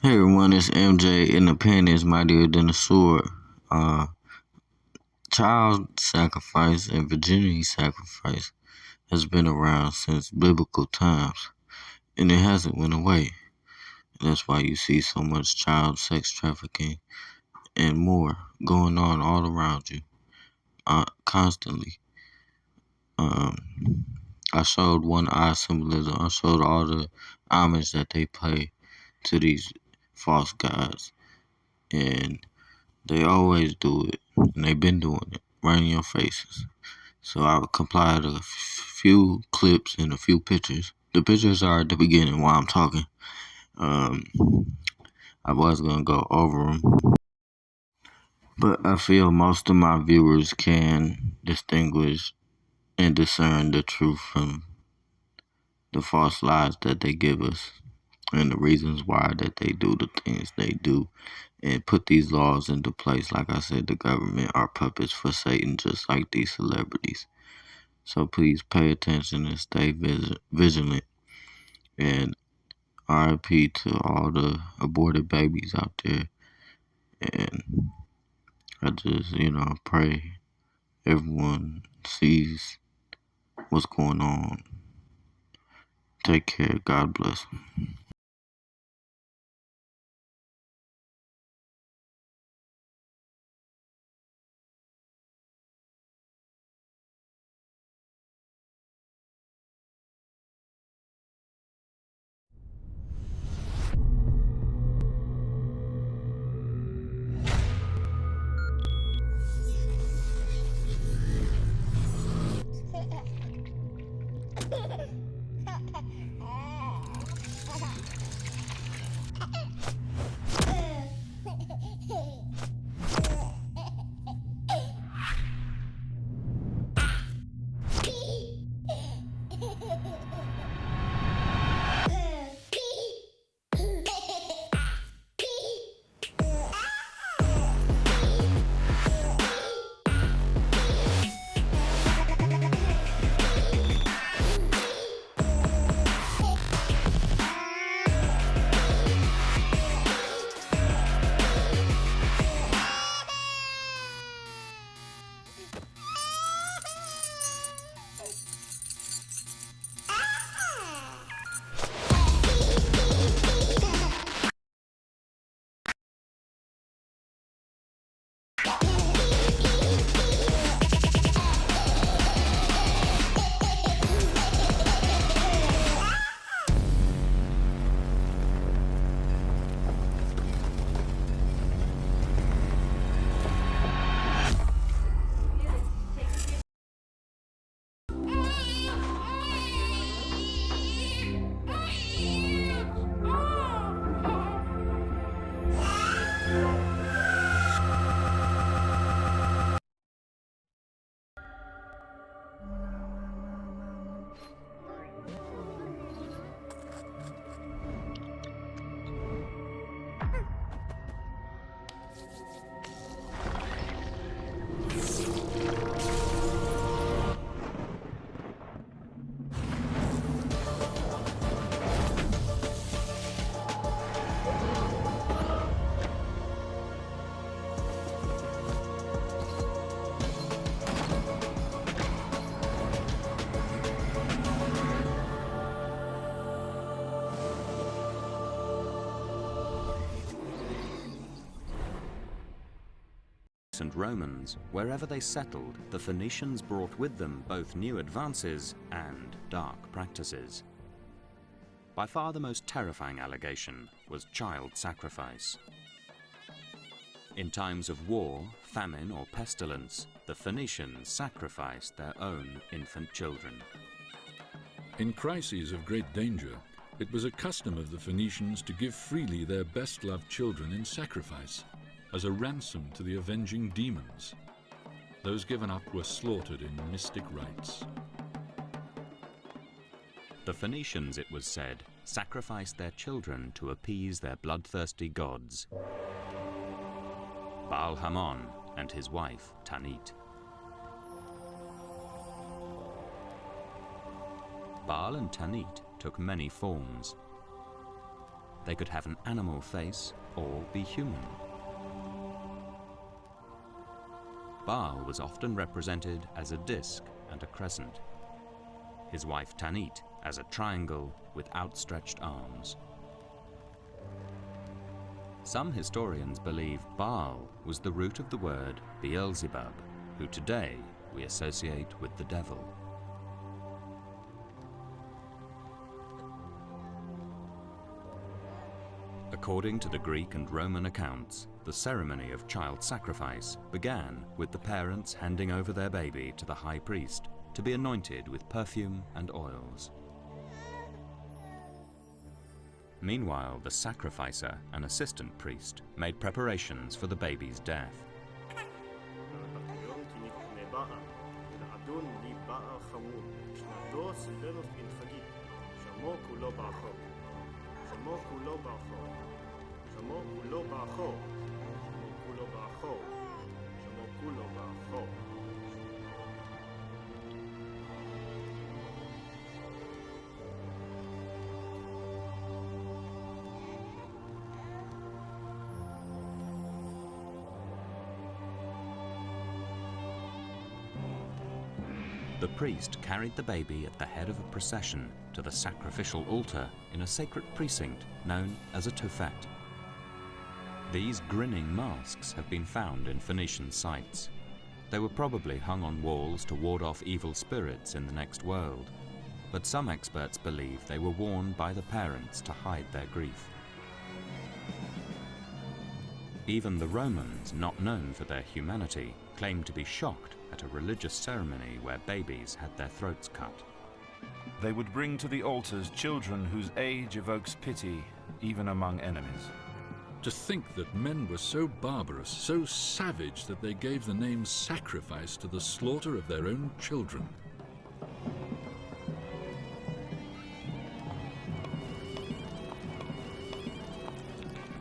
Hey everyone, it's MJ, and the pen is mightier than the sword. Uh, Child sacrifice and virginity sacrifice has been around since biblical times, and it hasn't went away. That's why you see so much child sex trafficking and more going on all around you, constantly. Um, I showed one eye symbolism. I showed all the homage that they pay to these false gods, and they always do it, and they've been doing it right in your faces. So I compiled a few clips and a few pictures. The pictures are at the beginning while I'm talking. Um, I was gonna go over them, but I feel most of my viewers can distinguish and discern the truth from the false lies that they give us and the reasons why that they do the things they do and put these laws into place. Like I said, the government are puppets for Satan, just like these celebrities. So please pay attention and stay vigilant. And R.I.P. to all the aborted babies out there. And I just, pray everyone sees what's going on. Take care. God bless. And Romans, wherever they settled, the Phoenicians brought with them both new advances and dark practices. By far the most terrifying allegation was child sacrifice. In times of war, famine, or pestilence, the Phoenicians sacrificed their own infant children. In crises of great danger, it was a custom of the Phoenicians to give freely their best-loved children in sacrifice, as a ransom to the avenging demons. Those given up were slaughtered in mystic rites. The Phoenicians, it was said, sacrificed their children to appease their bloodthirsty gods, Baal-Hamon and his wife Tanit. Baal and Tanit took many forms. They could have an animal face or be human. Baal was often represented as a disc and a crescent. His wife Tanit as a triangle with outstretched arms. Some historians believe Baal was the root of the word Beelzebub, who today we associate with the devil. According to the Greek and Roman accounts, the ceremony of child sacrifice began with the parents handing over their baby to the high priest to be anointed with perfume and oils. Meanwhile, the sacrificer, an assistant priest, made preparations for the baby's death. The priest carried the baby at the head of a procession to the sacrificial altar in a sacred precinct known as a tofet. These grinning masks have been found in Phoenician sites. They were probably hung on walls to ward off evil spirits in the next world, but some experts believe they were worn by the parents to hide their grief. Even the Romans, not known for their humanity, claimed to be shocked at a religious ceremony where babies had their throats cut. They would bring to the altars children whose age evokes pity, even among enemies. To think that men were so barbarous, so savage, that they gave the name sacrifice to the slaughter of their own children.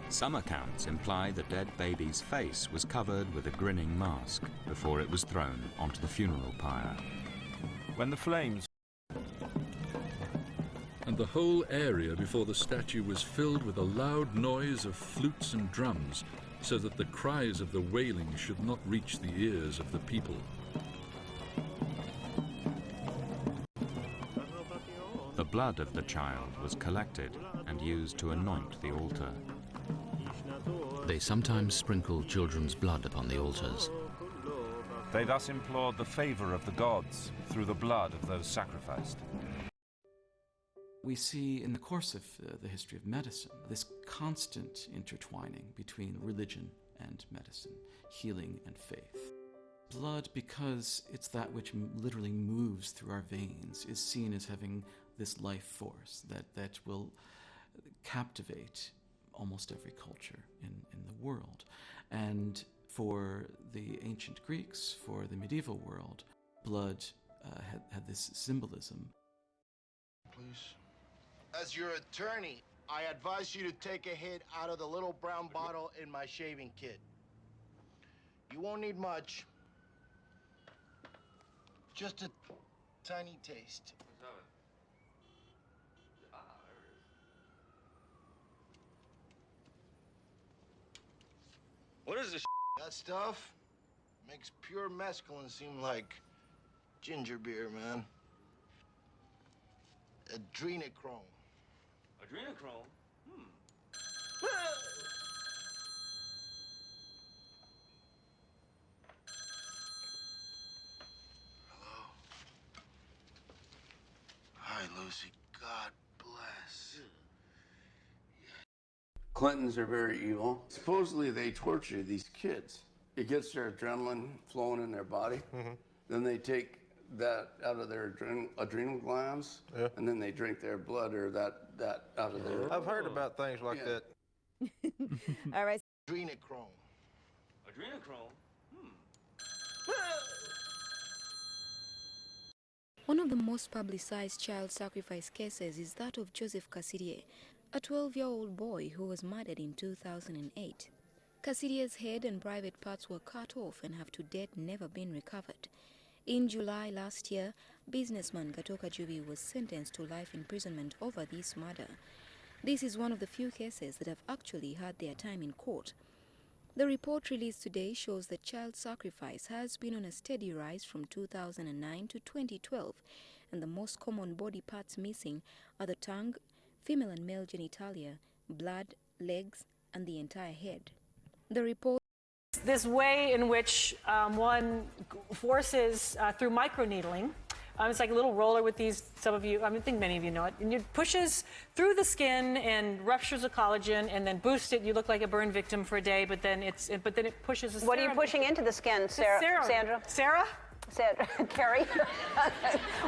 Some accounts imply the dead baby's face was covered with a grinning mask before it was thrown onto the funeral pyre. When the flames And the whole area before the statue was filled with a loud noise of flutes and drums, so that the cries of the wailing should not reach the ears of the people. The blood of the child was collected and used to anoint the altar. They sometimes sprinkle children's blood upon the altars. they thus implored the favor of the gods through the blood of those sacrificed. We see in the course of the history of medicine this constant intertwining between religion and medicine, healing and faith. Blood, because it's that which literally moves through our veins, is seen as having this life force that will captivate almost every culture in the world. And for the ancient Greeks, for the medieval world, blood had this symbolism. Please. As your attorney, I advise you to take a hit out of the little brown bottle in my shaving kit. You won't need much. Just a tiny taste. What is this? That stuff makes pure mescaline seem like ginger beer, man. Adrenochrome. Adrenochrome? Hello. Hi, Lucy. God bless. Clintons are very evil. Supposedly they torture these kids. It gets their adrenaline flowing in their body. Then they take that out of their adrenal glands, and then they drink their blood or that out of their... I've heard about things like that. All right. Adrenochrome. Adrenochrome? One of the most publicized child sacrifice cases is that of Joseph Cassidier, a 12-year-old boy who was murdered in 2008. Cassidier's head and private parts were cut off and have to date never been recovered. In July last year, businessman Gatoka Jubi was sentenced to life imprisonment over this murder. This is one of the few cases that have actually had their time in court. The report released today shows that child sacrifice has been on a steady rise from 2009 to 2012, and the most common body parts missing are the tongue, female and male genitalia, blood, legs, and the entire head. The report this way in which one forces through microneedling. It's like a little roller with these, some of you, I think many of you know it, and it pushes through the skin and ruptures the collagen and then boosts it. You look like a burn victim for a day, but then it pushes the What are you pushing into the skin, Sandra? Sarah? Carrie?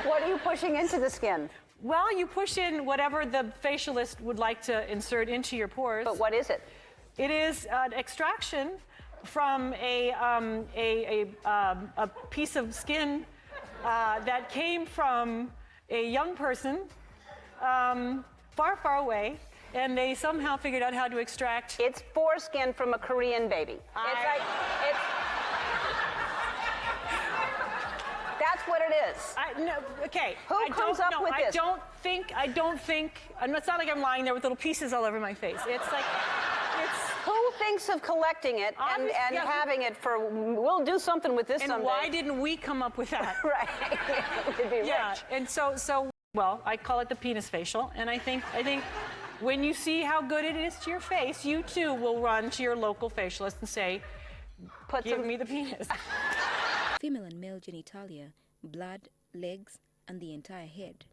What are you pushing into the skin? Well, you push in whatever the facialist would like to insert into your pores. But what is it? It is an extraction from a piece of skin that came from a young person far, far away, and they somehow figured out how to extract. It's foreskin from a Korean baby. That's what it is. Okay. Who comes up with this? I don't think. It's not like I'm lying there with little pieces all over my face. It's like, Who thinks of collecting it and having it for, we'll do something with this someday. And why didn't we come up with that? Right. We'd be rich. And well, I call it the penis facial, and I think when you see how good it is to your face, you too will run to your local facialist and say, give me the penis. Female and male genitalia, blood, legs, and the entire head.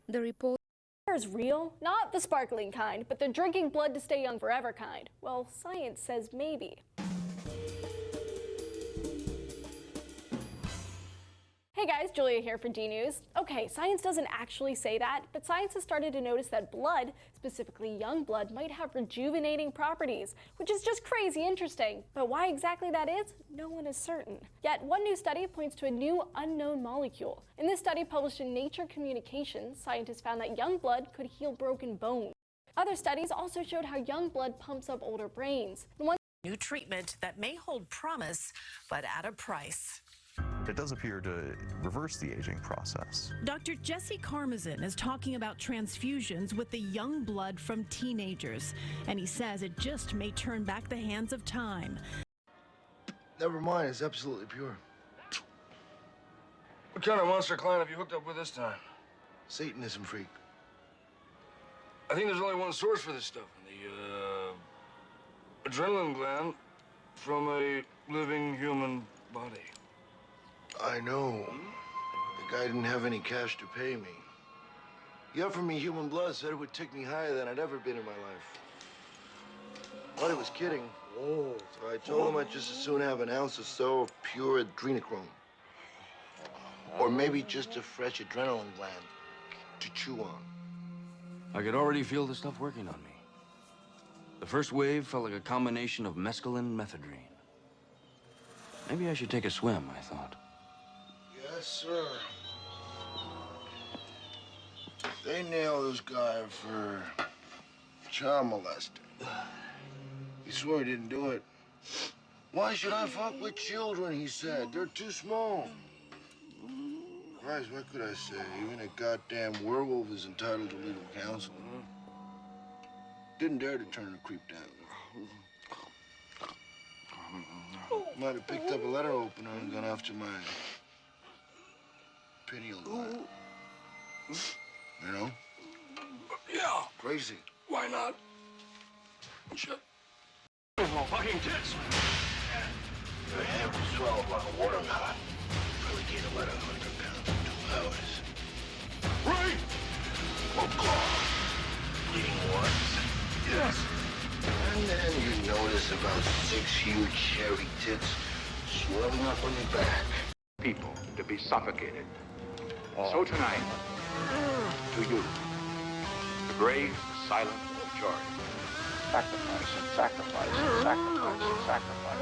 The report is real, not the sparkling kind, but the drinking blood to stay young forever kind. Well, science says maybe. Hey guys, Julia here for D-News. Okay, science doesn't actually say that, but science has started to notice that blood, specifically young blood, might have rejuvenating properties, which is just crazy interesting. But why exactly that is, no one is certain. Yet one new study points to a new unknown molecule. In this study published in Nature Communications, scientists found that young blood could heal broken bones. Other studies also showed how young blood pumps up older brains. New treatment that may hold promise, but at a price. It does appear to reverse the aging process. Dr. Jesse Karmazin is talking about transfusions with the young blood from teenagers, and he says it just may turn back the hands of time. Never mind, it's absolutely pure. What kind of monster client have you hooked up with this time? Satanism freak. I think there's only one source for this stuff. The adrenaline gland from a living human body. I know. The guy didn't have any cash to pay me. He offered me human blood, said it would take me higher than I'd ever been in my life. Thought he was kidding. So I told him I'd just as soon have an ounce or so of pure adrenochrome. Or maybe just a fresh adrenaline gland to chew on. I could already feel the stuff working on me. The first wave felt like a combination of mescaline and mephedrine. Maybe I should take a swim, I thought. Yes, sir. They nailed this guy for child molesting. He swore he didn't do it. Why should I fuck with children, he said. They're too small. Christ, what could I say? Even a goddamn werewolf is entitled to legal counsel. Didn't dare to turn the creep down. Might have picked up a letter opener and gone after my pineal gland. You know? Yeah. Crazy. Why not? Shut. Fucking tits. Your hand was swallowed like a watermelon. Probably gained about 100 pounds in 2 hours. Right! Oh, God. Bleeding once. Yes. And then you notice about 6 huge hairy tits swelling up on your back. People to be suffocated. So tonight, to you, the grave, the silent majority. Sacrifice and sacrifice and sacrifice and sacrifice.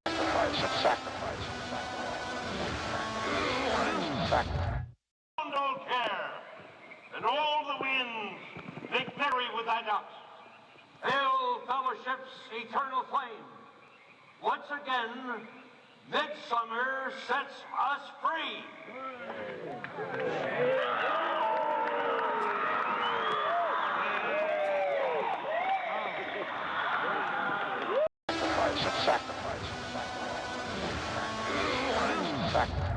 Sacrifice and sacrifice. All care, and all the winds, they bury with thy dust. Hail fellowship's eternal flame. Once again, Midsummer sets us free. Sacrifice.